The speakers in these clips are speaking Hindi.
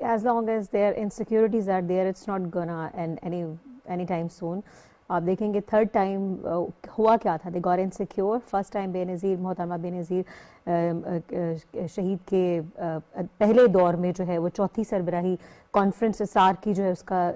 As long as their insecurities are there, it's not gonna end anytime soon. आप देखेंगे थर्ड टाइम हुआ क्या था, they got insecure. First time Benazir, मोहतरमा बेनज़ीर शहीद के पहले दौर में जो है वो चौथी सरबराही कॉन्फ्रेंस सार्क की जो है उसका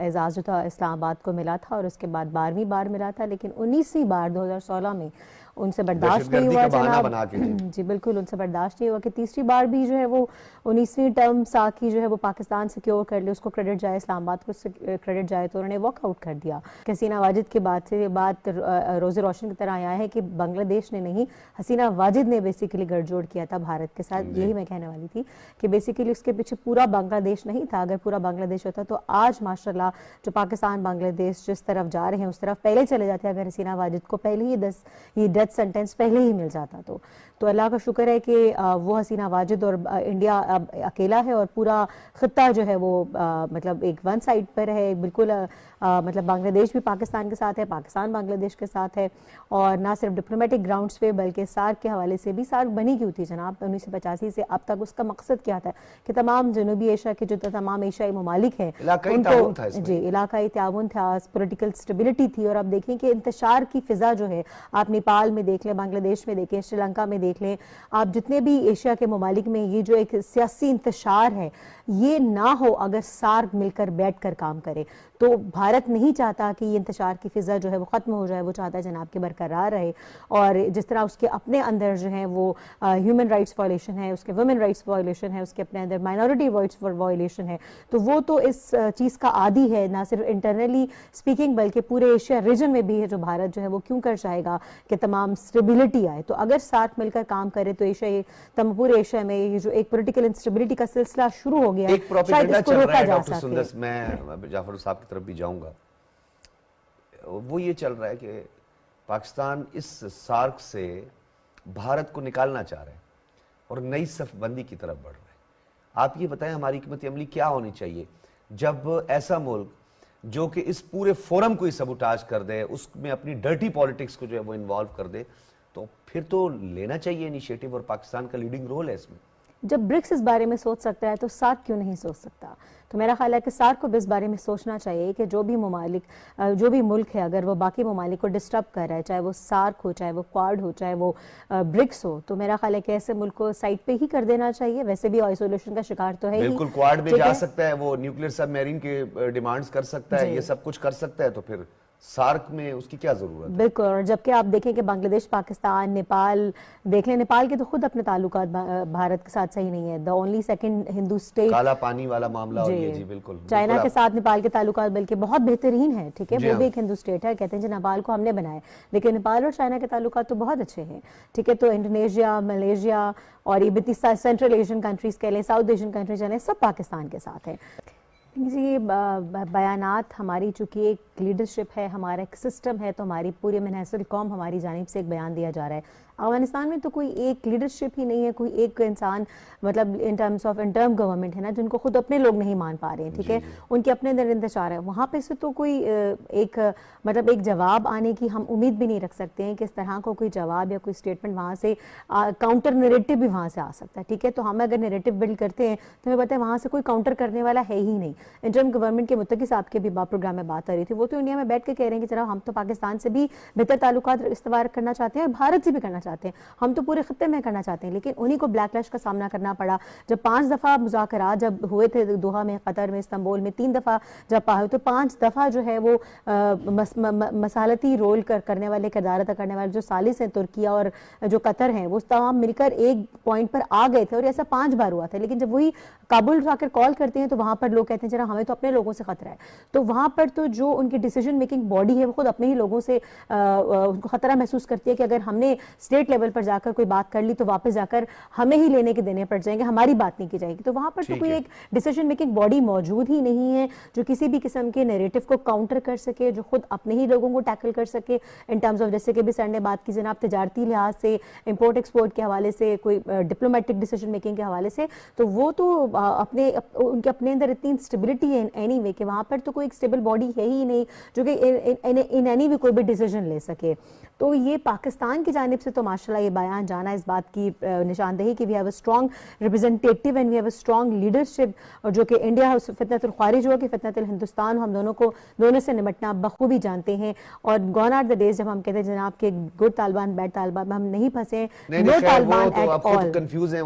एजाज़ जो था इस्लामाबाद को मिला था, और उसके बाद 12वीं बार मिला था। लेकिन 19वीं बार 2016 में उनसे बर्दाश्त नहीं हुआ जनाब जी, बिल्कुल उनसे बर्दाश्त नहीं हुआ कि तीसरी बार भी जो है वो 19वीं टर्म सार्क की जो है वो पाकिस्तान सिक्योर कर ले, उसको क्रेडिट जाए, इस्लामाबाद को क्रेडिट जाए, तो उन्होंने वॉकआउट कर दिया। हसीना वाजिद के बाद से ये बात रोज़े रोशन की तरह आया है कि बांग्लादेश ने नहीं, हसीना वाजिद ने बेसिकली गठजोड़ किया था भारत के साथ। यही मैं कहने वाली थी कि बेसिकली उसके पीछे पूरा बांग्लादेश नहीं था। अगर पूरा बांग्लादेश होता तो आज माशाल्लाह जो पाकिस्तान बांग्लादेश जिस तरफ जा रहे हैं उस तरफ पहले चले जाते। अगर हसीना वाजिद को पहले ही डेथ सेंटेंस पहले ही मिल जाता तो अल्लाह का शुक्र है कि वो हसीना वाजिद और इंडिया अब अकेला है और पूरा खित्ता जो है वो मतलब एक वन साइड पर है, बिल्कुल मतलब बांग्लादेश भी पाकिस्तान के साथ है, पाकिस्तान बांग्लादेश के साथ है। और ना सिर्फ डिप्लोमेटिक ग्राउंड्स पे बल्कि सार्क के हवाले से भी, सार्क बनी क्यों थी जनाब 1985 से अब तक, उसका मकसद क्या था कि तमाम जनूबी एशिया के जो तमाम एशियाई ममालिक हैं उनको जी इलाकाई ताउन था, पोलिटिकल स्टेबिलिटी थी। और अब देखें कि इंतशार की फिजा जो है, आप नेपाल में देख लें, बांग्लादेश में देखें, श्रीलंका में देख लें, आप जितने भी एशिया के ममालिक में ये जो एक सियासी इंतशार है ये ना हो अगर सार्क मिलकर बैठ कर काम करे। तो भारत नहीं चाहता कि ये इंतशार की फिजा जो है वो ख़त्म हो जाए, वो चाहता है जनाब के बरकरार रहे। और जिस तरह उसके अपने अंदर जो है वो ह्यूमन राइट्स वायलेशन है, उसके वुमेन राइट्स वायलेशन है, उसके अपने अंदर माइनॉरिटी राइट्स वायलेशन है, तो वो तो इस चीज़ का आदी है, ना सिर्फ इंटरनली स्पीकिंग बल्कि पूरे एशिया रीजन में भी है। जो भारत जो है वो क्यों कर चाहेगा कि तमाम स्टेबिलिटी आए। तो अगर सार्क मिलकर काम करे तो एशिया पूरे एशिया में ये जो एक पॉलिटिकल इंस्टेबिलिटी का सिलसिला शुरू हो गया, एक प्रोपेगेंडा चल रहा है डॉक्टर सुंदर, मैं जाफर साहब की तरफ भी जाऊंगा, वो ये चल रहा है कि पाकिस्तान इस सार्क से भारत को निकालना चाह रहे हैं और नई सफबंदी की तरफ बढ़ रहे हैं। आप ये बताएं हमारी हिकमत अमली क्या होनी चाहिए जब ऐसा मुल्क जो कि इस पूरे फोरम को ही सबूटाज कर दे, उसमें अपनी डर्टी पॉलिटिक्स को जो है वो इन्वॉल्व कर दे, तो फिर तो लेना चाहिए इनिशिएटिव और पाकिस्तान का लीडिंग रोल है इसमें। जब ब्रिक्स इस बारे में सोच सकता है तो सार्क क्यों नहीं सोच सकता? तो मेरा ख्याल है कि सार्क को भी इस बारे में सोचना चाहिए कि जो भी ममालिक जो भी मुल्क है अगर वो बाकी ममालिक को डिस्टर्ब कर रहा है, चाहे वो सार्क हो, चाहे वो क्वाड हो, चाहे वो ब्रिक्स हो, तो मेरा ख्याल है कि ऐसे मुल्क को साइड पे ही कर देना चाहिए। वैसे भी आइसोलेशन का शिकार तो है, बिल्कुल क्वाड में जा सकता है, वो न्यूक्लियर सबमरीन के डिमांड्स कर सकता है, ये सब कुछ कर सकता है, तो फिर सार्क में उसकी क्या जरूरत है? बिल्कुल। और जबकि आप देखें कि बांग्लादेश, पाकिस्तान, नेपाल देख लें, नेपाल के तो खुद अपने ताल्लुकात भारत के साथ सही नहीं है, the only second Hindu state, काला पानी वाला मामला हो गया जी, बिल्कुल। चाइना के साथ नेपाल के ताल्लुकात बल्कि बहुत बेहतरीन है, ठीक है, वो भी एक हिंदू स्टेट है, कहते हैं जी नेपाल को हमने बनाया, लेकिन नेपाल और चाइना के ताल्लुकात तो बहुत अच्छे हैं, ठीक है। तो इंडोनेशिया, मलेशिया और ये भी सेंट्रल एशियन कंट्रीज कह लें, साउथ एशियन कंट्रीज कह लें, सब पाकिस्तान के साथ है। जी बयानात हमारी चूँकि एक लीडरशिप है, हमारा एक सिस्टम है, तो हमारी पूरी मुनहसर कौम हमारी जानिब से एक बयान दिया जा रहा है। अफगानिस्तान में तो कोई एक लीडरशिप ही नहीं है, कोई एक इंसान मतलब in terms of interim government है ना, जिनको खुद अपने लोग नहीं मान पा रहे हैं, ठीक है, उनके अपने अंदर इंतजार है। वहाँ पे से तो कोई एक मतलब एक जवाब आने की हम उम्मीद भी नहीं रख सकते हैं कि इस तरह को कोई जवाब या कोई स्टेटमेंट वहाँ से काउंटर नैरेटिव भी वहाँ से आ सकता है, ठीक है। तो हम अगर नैरेटिव बिल्ड करते हैं तो हमें पता है वहाँ से कोई काउंटर करने वाला है ही नहीं। इंटर्म गवर्नमेंट के मुत्तकी साहब के भी प्रोग्राम में बात आ रही थी, वो तो इंडिया में बैठ के कह रहे हैं कि जरा हम तो पाकिस्तान से भी बेहतर ताल्लुकात इस्तवार करना चाहते हैं और भारत से भी करना चाहते हैं, हम तो पूरे खत्ते में करना चाहते हैं। लेकिन उन्हीं को बैकलैश का सामना करना पड़ा। जब 5 दफ़ा मुज़ाकरात जब हुए थे दोहा में, कतर में, इस्तांबुल में, 3 दफ़ा जब हुए, तो 5 दफ़ा जो है वो मसालती रोल करने वाले, किरदार अदा करने वाले जो सालिस हैं, तुर्किया और जो कतर हैं, वो तमाम मिलकर एक पॉइंट पर आ गए थे और ऐसा 5 बार हुआ था। लेकिन जब वही काबुल जाकर कॉल करते हैं तो वहाँ पर लोग कहते हैं जरा हमें तो अपने लोगों से खतरा है। तो वहाँ पर तो जो उनकी डिसीजन मेकिंग बॉडी है वो खुद अपने ही लोगों से उनको खतरा महसूस करती है कि अगर हमने स्टेट लेवल पर जाकर कोई बात कर ली तो वापस जाकर हमें ही लेने के देने पड़ जाएंगे, हमारी बात नहीं की जाएगी। तो वहाँ पर तो कोई एक डिसीजन मेकिंग बॉडी मौजूद ही नहीं है जो किसी भी किस्म के नैरेटिव को काउंटर कर सके, जो खुद अपने ही लोगों को टैकल कर सके इन टर्म्स ऑफ, जैसे कि भी सर ने बात की जनाब, तजारती लिहाज से, इंपोर्ट एक्सपोर्ट के हवाले से, कोई डिप्लोमेटिक डिसीजन मेकिंग के हवाले से, तो वो तो उनके अपने अंदर इतनी स्टेबिलिटी है एनी वे कि वहाँ पर तो कोई एक स्टेबल बॉडी है ही नहीं जो कि इन एनी वे कोई भी डिसीजन ले सके। तो ये पाकिस्तान की जानिब से तो माशाल्लाह ये बयान जाना इस बात की निशानदेही कि we have a strong representative and we have a strong leadership, और जो कि इंडिया फितनतुल ख्वारिज हो कि फितनतुल हिंदुस्तान, हम दोनों से निपटना बखूबी जानते हैं। और गॉन आर द डेज जब हम कहते हैं जनाब के गुड तालिबान बैड तालिबान, हम नहीं फंसे, no Taliban at all. Confused है।